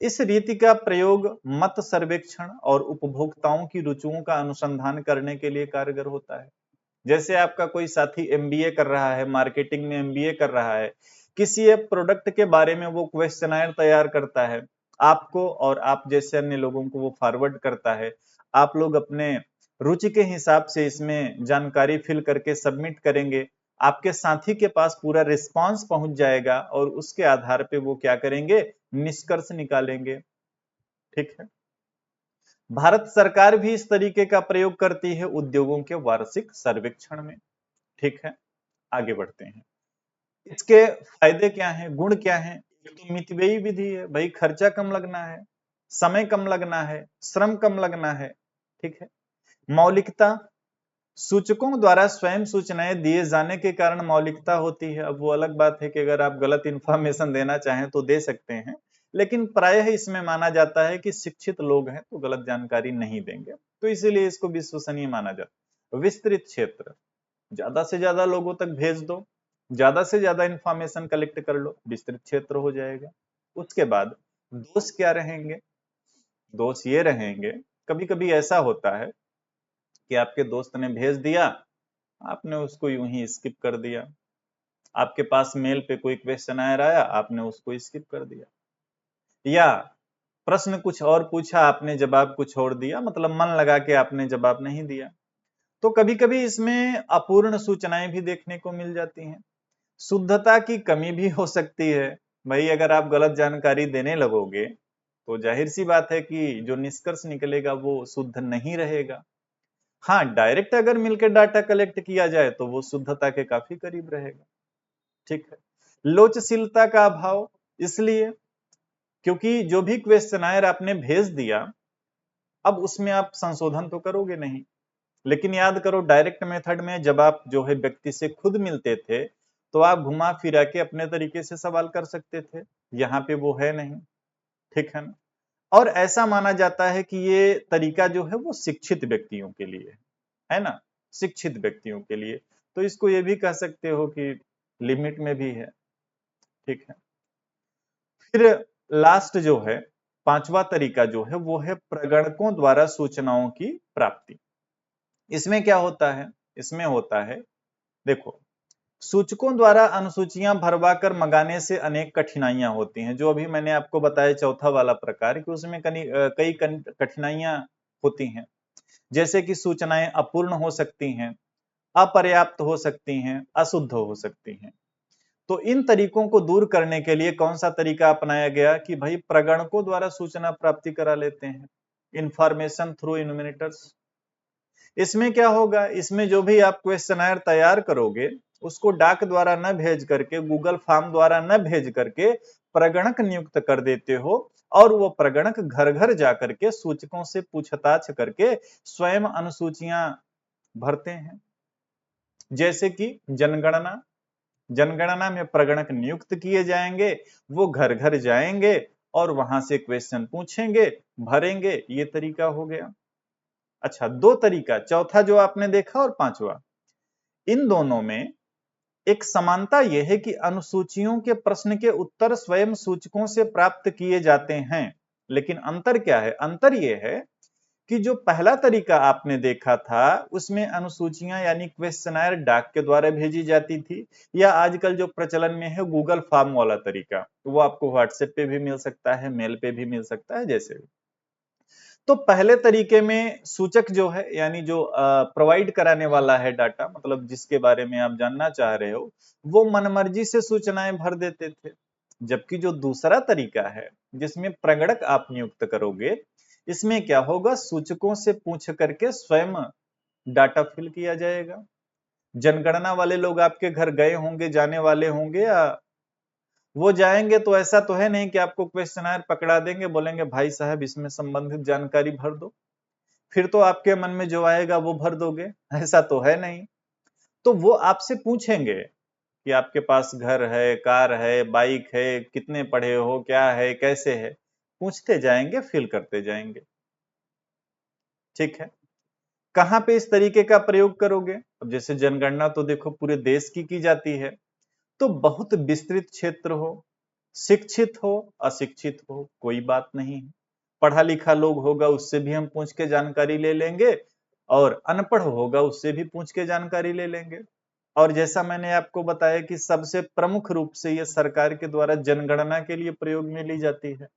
इस रीति का प्रयोग मत सर्वेक्षण और उपभोक्ताओं की रुचियों का अनुसंधान करने के लिए कारगर होता है। जैसे आपका कोई साथी एमबीए कर रहा है, मार्केटिंग में एमबीए कर रहा है, किसी एक प्रोडक्ट के बारे में वो क्वेश्चनायर तैयार करता है, आपको और आप जैसे अन्य लोगों को वो फॉरवर्ड करता है। आप लोग अपने रुचि के हिसाब से इसमें जानकारी फिल करके सबमिट करेंगे, आपके साथी के पास पूरा रिस्पांस पहुंच जाएगा और उसके आधार पे वो क्या करेंगे, निष्कर्ष निकालेंगे। ठीक है, भारत सरकार भी इस तरीके का प्रयोग करती है उद्योगों के वार्षिक सर्वेक्षण में। ठीक है, आगे बढ़ते हैं। इसके फायदे क्या हैं, गुण क्या हैं। एक तो मितव्ययी विधि है, भाई खर्चा कम लगना है, समय कम लगना है, श्रम कम लगना है। ठीक है, मौलिकता, सूचकों द्वारा स्वयं सूचनाएं दिए जाने के कारण मौलिकता होती है। अब वो अलग बात है कि अगर आप गलत इंफॉर्मेशन देना चाहें तो दे सकते हैं, लेकिन प्रायः इसमें माना जाता है कि शिक्षित लोग हैं तो गलत जानकारी नहीं देंगे, तो इसीलिए इसको विश्वसनीय माना जाता है। विस्तृत क्षेत्र, ज्यादा से ज्यादा लोगों तक भेज दो, ज्यादा से ज्यादा इंफॉर्मेशन कलेक्ट कर लो, विस्तृत क्षेत्र हो जाएगा। उसके बाद दोष क्या रहेंगे, दोष ये रहेंगे, कभी कभी ऐसा होता है कि आपके दोस्त ने भेज दिया, आपने उसको यूं ही स्किप कर दिया। आपके पास मेल पे कोई क्वेश्चन आया, आपने उसको स्किप कर दिया, या प्रश्न कुछ और पूछा, आपने जवाब कुछ और दिया, मतलब मन लगा के आपने जवाब नहीं दिया। तो कभी कभी इसमें अपूर्ण सूचनाएं भी देखने को मिल जाती हैं। शुद्धता की कमी भी हो सकती है। भाई अगर आप गलत जानकारी देने लगोगे तो जाहिर सी बात है कि जो निष्कर्ष निकलेगा वो शुद्ध नहीं रहेगा। हाँ, डायरेक्ट अगर मिलकर डाटा कलेक्ट किया जाए तो वो शुद्धता के काफी करीब रहेगा। ठीक है, लोचशीलता का अभाव, इसलिए क्योंकि जो भी क्वेश्चनायर आपने भेज दिया अब उसमें आप संशोधन तो करोगे नहीं। लेकिन याद करो डायरेक्ट मेथड में जब आप जो है व्यक्ति से खुद मिलते थे तो आप घुमा फिरा के अपने तरीके से सवाल कर सकते थे, यहाँ पे वो है नहीं। ठीक है ना, और ऐसा माना जाता है कि ये तरीका जो है वो शिक्षित व्यक्तियों के लिए है ना, शिक्षित व्यक्तियों के लिए। तो इसको ये भी कह सकते हो कि लिमिट में भी है। ठीक है, फिर लास्ट जो है पांचवा तरीका जो है वो है प्रगणकों द्वारा सूचनाओं की प्राप्ति। इसमें क्या होता है, इसमें होता है देखो, सूचकों द्वारा अनुसूचियां भरवा कर मंगाने से अनेक कठिनाइयां होती हैं, जो अभी मैंने आपको बताया चौथा वाला प्रकार कि उसमें कई कठिनाइयां होती हैं। जैसे कि सूचनाएं अपूर्ण हो सकती हैं, अपर्याप्त हो सकती हैं, अशुद्ध हो सकती हैं। तो इन तरीकों को दूर करने के लिए कौन सा तरीका अपनाया गया कि भाई प्रगणकों द्वारा सूचना प्राप्ति करा लेते हैं, इंफॉर्मेशन थ्रू इन्यूमिनेटर्स। इसमें क्या होगा, इसमें जो भी आप क्वेश्चनर तैयार करोगे उसको डाक द्वारा न भेज करके, गूगल फॉर्म द्वारा न भेज करके प्रगणक नियुक्त कर देते हो, और वो प्रगणक घर घर जाकर के सूचकों से पूछताछ करके स्वयं अनुसूचियां भरते हैं। जैसे कि जनगणना, जनगणना में प्रगणक नियुक्त किए जाएंगे, वो घर घर जाएंगे और वहां से क्वेश्चन पूछेंगे, भरेंगे। ये तरीका हो गया। अच्छा, दो तरीका, चौथा जो आपने देखा और पांचवा, इन दोनों में एक समानता यह है कि अनुसूचियों के प्रश्न के उत्तर स्वयं सूचकों से प्राप्त किए जाते हैं। लेकिन अंतर क्या है, अंतर यह है कि जो पहला तरीका आपने देखा था उसमें अनुसूचियां यानी क्वेश्चनर डाक के द्वारा भेजी जाती थी, या आजकल जो प्रचलन में है गूगल फॉर्म वाला तरीका, वो आपको व्हाट्सएप पे भी मिल सकता है, मेल पे भी मिल सकता है, जैसे भी। तो पहले तरीके में सूचक जो है यानी जो प्रोवाइड कराने वाला है डाटा, मतलब जिसके बारे में आप जानना चाह रहे हो, वो मनमर्जी से सूचनाएं भर देते थे। जबकि जो दूसरा तरीका है जिसमें प्रगणक आप नियुक्त करोगे, इसमें क्या होगा, सूचकों से पूछ करके स्वयं डाटा फिल किया जाएगा। जनगणना वाले लोग आपके घर गए होंगे, जाने वाले होंगे, या वो जाएंगे तो ऐसा तो है नहीं कि आपको क्वेश्चनर पकड़ा देंगे, बोलेंगे भाई साहब इसमें संबंधित जानकारी भर दो, फिर तो आपके मन में जो आएगा वो भर दोगे, ऐसा तो है नहीं। तो वो आपसे पूछेंगे कि आपके पास घर है, कार है, बाइक है, कितने पढ़े हो, क्या है, कैसे है, पूछते जाएंगे, फिल करते जाएंगे। ठीक है। कहां पे इस तरीके का प्रयोग करोगे, अब जैसे जनगणना तो देखो पूरे देश की जाती है, तो बहुत विस्तृत क्षेत्र हो, शिक्षित हो, अशिक्षित हो, कोई बात नहीं है। पढ़ा लिखा लोग होगा उससे भी हम पूछ के जानकारी ले लेंगे, और अनपढ़ होगा उससे भी पूछ के जानकारी ले लेंगे। और जैसा मैंने आपको बताया कि सबसे प्रमुख रूप से यह सरकार के द्वारा जनगणना के लिए प्रयोग में ली जाती है।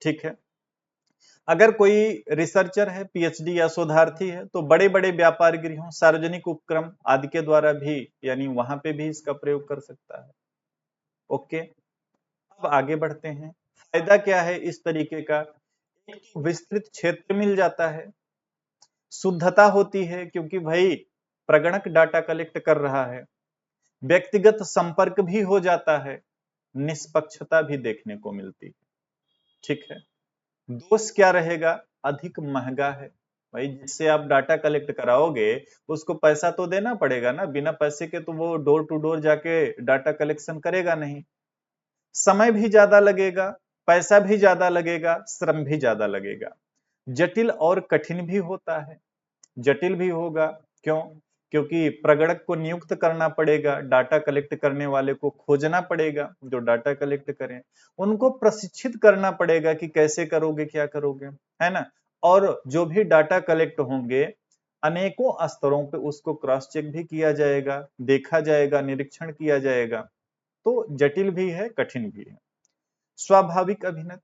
ठीक है। अगर कोई रिसर्चर है, पीएचडी या शोधार्थी है, तो बड़े बड़े व्यापार गृहों, सार्वजनिक उपक्रम आदि के द्वारा भी, यानी वहां पे भी इसका प्रयोग कर सकता है। ओके, अब आगे बढ़ते हैं। फायदा क्या है इस तरीके का, एक तो विस्तृत क्षेत्र मिल जाता है, शुद्धता होती है क्योंकि भाई प्रगणक डाटा कलेक्ट कर रहा है, व्यक्तिगत संपर्क भी हो जाता है, निष्पक्षता भी देखने को मिलती है। ठीक है। दोष क्या रहेगा, अधिक महंगा है। भाई जिससे आप डाटा कलेक्ट कराओगे उसको पैसा तो देना पड़ेगा ना, बिना पैसे के तो वो डोर टू डोर जाके डाटा कलेक्शन करेगा नहीं। समय भी ज्यादा लगेगा, पैसा भी ज्यादा लगेगा, श्रम भी ज्यादा लगेगा। जटिल और कठिन भी होता है, जटिल भी होगा। क्यों? क्योंकि प्रगणक को नियुक्त करना पड़ेगा, डाटा कलेक्ट करने वाले को खोजना पड़ेगा, जो डाटा कलेक्ट करें उनको प्रशिक्षित करना पड़ेगा कि कैसे करोगे, क्या करोगे, है ना। और जो भी डाटा कलेक्ट होंगे अनेकों स्तरों पे उसको क्रॉस चेक भी किया जाएगा, देखा जाएगा, निरीक्षण किया जाएगा। तो जटिल भी है, कठिन भी है। स्वाभाविक अभिनय,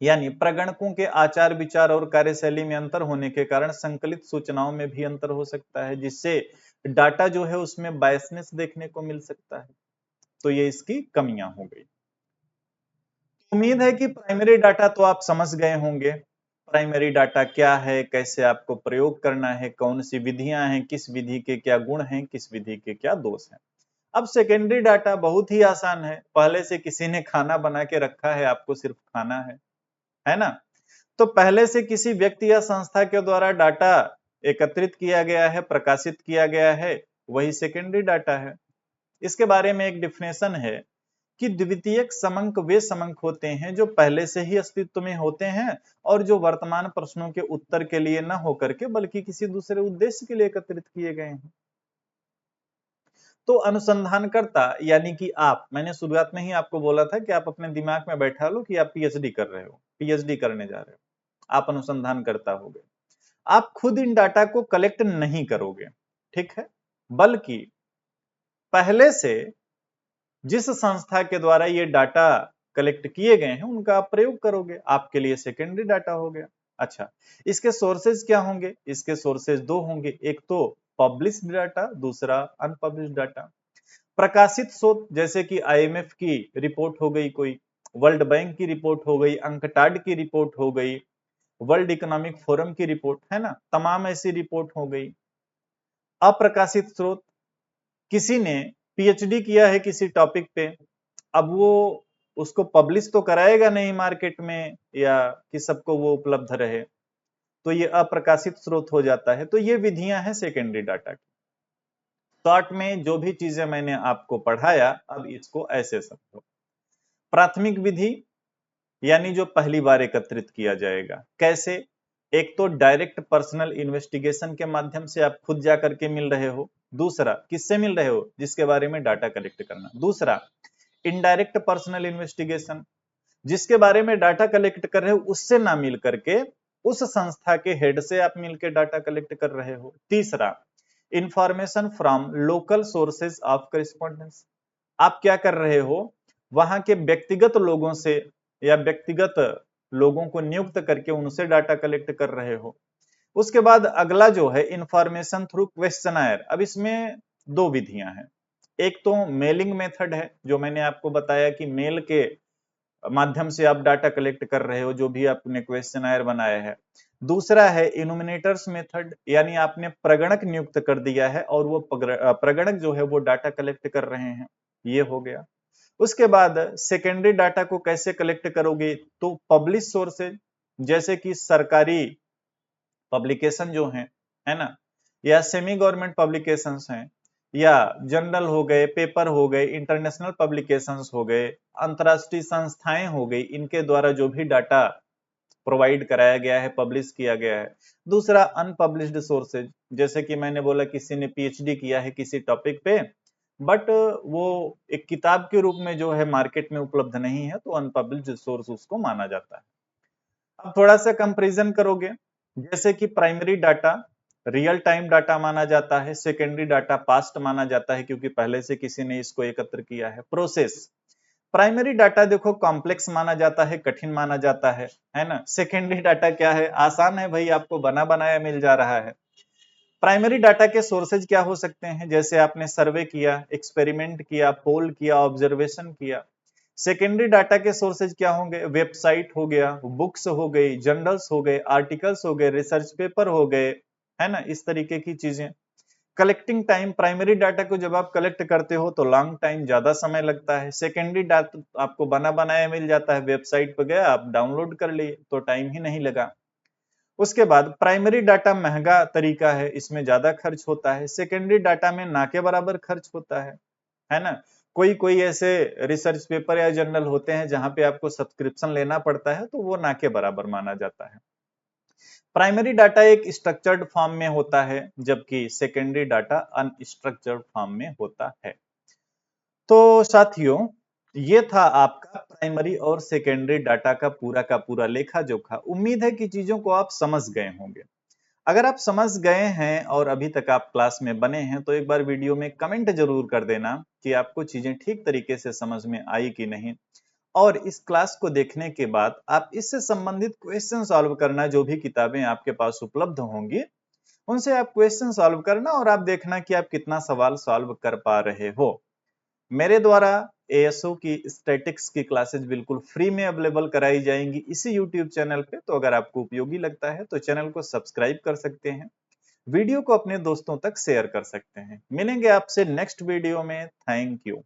यानी प्रगणकों के आचार विचार और कार्यशैली में अंतर होने के कारण संकलित सूचनाओं में भी अंतर हो सकता है, जिससे डाटा जो है उसमें बायसनेस देखने को मिल सकता है। तो ये इसकी कमियां हो गई। उम्मीद है कि प्राइमरी डाटा तो आप समझ गए होंगे। प्राइमरी डाटा क्या है, कैसे आपको प्रयोग करना है, कौन सी विधियां हैं, किस विधि के क्या गुण हैं, किस विधि के क्या दोष हैं। अब सेकेंडरी डाटा बहुत ही आसान है, पहले से किसी ने खाना बना के रखा है, आपको सिर्फ खाना है ना। तो पहले से किसी व्यक्ति या संस्था के द्वारा डाटा एकत्रित किया गया है, प्रकाशित किया गया है, वही सेकेंडरी डाटा है। इसके बारे में एक डिफिनेशन है कि द्वितीयक समंक वे समंक होते हैं जो पहले से ही अस्तित्व में होते हैं और जो वर्तमान प्रश्नों के उत्तर के लिए न होकर के बल्कि किसी दूसरे उद्देश्य के लिए एकत्रित किए गए हैं। तो अनुसंधानकर्ता यानी कि आप, मैंने शुरुआत में ही आपको बोला था कि आप अपने दिमाग में बैठा लो कि आप पीएचडी कर रहे हो, पीएचडी करने जा रहे हो, आप अनुसंधानकर्ता हो गए। आप खुद इन डाटा को कलेक्ट नहीं करोगे, ठीक है, बल्कि पहले से जिस संस्था के द्वारा ये डाटा कलेक्ट किए गए हैं उनका आप प्रयोग करोगे, आपके लिए सेकेंडरी डाटा हो गया। अच्छा, इसके सोर्सेज क्या होंगे? इसके सोर्सेज दो होंगे, एक तो पब्लिश्ड डाटा, दूसरा अनपब्लिश्ड डाटा। प्रकाशित स्रोत जैसे कि आईएमएफ की रिपोर्ट हो गई, कोई वर्ल्ड बैंक की रिपोर्ट हो गई, अंकटाड की रिपोर्ट हो गई, वर्ल्ड इकोनॉमिक फोरम की रिपोर्ट, है ना, तमाम ऐसी रिपोर्ट हो गई। अप्रकाशित स्रोत, किसी ने पीएचडी किया है किसी टॉपिक पे, अब वो उसको पब्लिश तो कराएगा नहीं मार्केट में या कि सबको वो उपलब्ध रहे, तो ये अप्रकाशित स्रोत हो जाता है। तो ये विधियां हैं सेकेंडरी डाटा की। शॉर्ट में जो भी चीजें मैंने आपको पढ़ाया, अब इसको ऐसे समझो। प्राथमिक विधि यानी जो पहली बार एकत्रित किया जाएगा, कैसे? एक तो डायरेक्ट पर्सनल इन्वेस्टिगेशन के माध्यम से आप खुद जाकर के मिल रहे हो। दूसरा, किससे मिल रहे हो? जिसके बारे में डाटा कलेक्ट करना। दूसरा, इनडायरेक्ट पर्सनल इन्वेस्टिगेशन, जिसके बारे में डाटा कलेक्ट कर रहे हो उससे ना मिल करके उस संस्था के हेड से आप मिलकर डाटा कलेक्ट कर रहे हो। तीसरा, information from local sources of correspondence, आप क्या कर रहे हो, वहां के व्यक्तिगत लोगों से या व्यक्तिगत लोगों को नियुक्त करके उनसे डाटा कलेक्ट कर रहे हो। उसके बाद अगला जो है इंफॉर्मेशन थ्रू क्वेश्चनायर। अब इसमें दो विधियां हैं, एक तो मेलिंग मेथड है जो मैंने आपको बताया कि मेल के माध्यम से आप डाटा कलेक्ट कर रहे हो जो भी आपने क्वेश्चनायर बनाया है। दूसरा है इनुमिनेटर्स मेथड, यानी आपने प्रगणक नियुक्त कर दिया है और वो प्रगणक जो है वो डाटा कलेक्ट कर रहे हैं, ये हो गया। उसके बाद सेकेंडरी डाटा को कैसे कलेक्ट करोगे? तो पब्लिश सोर्सेज, जैसे कि सरकारी पब्लिकेशन जो है ना, या सेमी गवर्नमेंट पब्लिकेशंस हैं, या जर्नल हो गए, पेपर हो गए, इंटरनेशनल पब्लिकेशंस हो गए, अंतरराष्ट्रीय संस्थाएं हो गई, इनके द्वारा जो भी डाटा प्रोवाइड कराया गया है, पब्लिश किया गया है। दूसरा, अनपब्लिश्ड सोर्सेज, जैसे कि मैंने बोला किसी ने पीएचडी किया है किसी टॉपिक पे, बट वो एक किताब के रूप में जो है मार्केट में उपलब्ध नहीं है, तो अनपब्लिश्ड सोर्स उसको माना जाता है। अब थोड़ा सा कंपैरिजन करोगे, जैसे कि primary data real time data माना जाता है, सेकेंडरी डाटा पास्ट माना जाता है क्योंकि पहले से किसी ने इसको एकत्र किया है। प्रोसेस, प्राइमरी डाटा देखो कॉम्प्लेक्स माना जाता है, कठिन माना जाता है ना। सेकेंडरी डाटा क्या है? आसान है भाई, आपको बना बनाया मिल जा रहा है। प्राइमरी डाटा के सोर्सेज क्या हो सकते हैं? जैसे आपने सर्वे किया, एक्सपेरिमेंट किया, पोल किया, ऑब्जर्वेशन किया। सेकेंडरी डाटा के सोर्सेज क्या होंगे? वेबसाइट हो गया, बुक्स हो गई, जर्नल्स हो गए, आर्टिकल्स हो गए, रिसर्च पेपर हो गए, है ना, इस तरीके की चीजें। कलेक्टिंग टाइम, प्राइमरी डाटा को जब आप कलेक्ट करते हो तो लॉन्ग टाइम, ज्यादा समय लगता है। सेकेंडरी डाटा आपको बना बनाया मिल जाता है, वेबसाइट पर गया आप डाउनलोड कर लिए तो टाइम ही नहीं लगा। उसके बाद प्राइमरी डाटा महंगा तरीका है, इसमें ज्यादा खर्च होता है। सेकेंडरी डाटा में ना के बराबर खर्च होता है ना। कोई कोई ऐसे रिसर्च पेपर या जर्नल होते हैं जहां पे आपको सब्सक्रिप्शन लेना पड़ता है, तो वो ना के बराबर माना जाता है। प्राइमरी डाटा एक स्ट्रक्चर्ड फॉर्म में होता है, जबकि सेकेंडरी डाटा अनस्ट्रक्चर्ड फॉर्म में होता है। तो साथियों, ये था आपका प्राइमरी और सेकेंडरी डाटा का पूरा लेखा जोखा। उम्मीद है कि चीजों को आप समझ गए होंगे। अगर आप समझ गए हैं और अभी तक आप क्लास में बने हैं तो एक बार वीडियो में कमेंट जरूर कर देना कि आपको चीजें ठीक तरीके से समझ में आई कि नहीं। और इस क्लास को देखने के बाद आप इससे संबंधित क्वेश्चन सॉल्व करना, जो भी किताबें आपके पास उपलब्ध होंगी उनसे आप क्वेश्चन सॉल्व करना और आप देखना कि आप कितना सवाल सॉल्व कर पा रहे हो। मेरे द्वारा एएसओ की स्टैटिक्स की क्लासेस बिल्कुल फ्री में अवेलेबल कराई जाएंगी इसी यूट्यूब चैनल पे। तो अगर आपको उपयोगी लगता है तो चैनल को सब्सक्राइब कर सकते हैं, वीडियो को अपने दोस्तों तक शेयर कर सकते हैं। मिलेंगे आपसे नेक्स्ट वीडियो में। Thank you.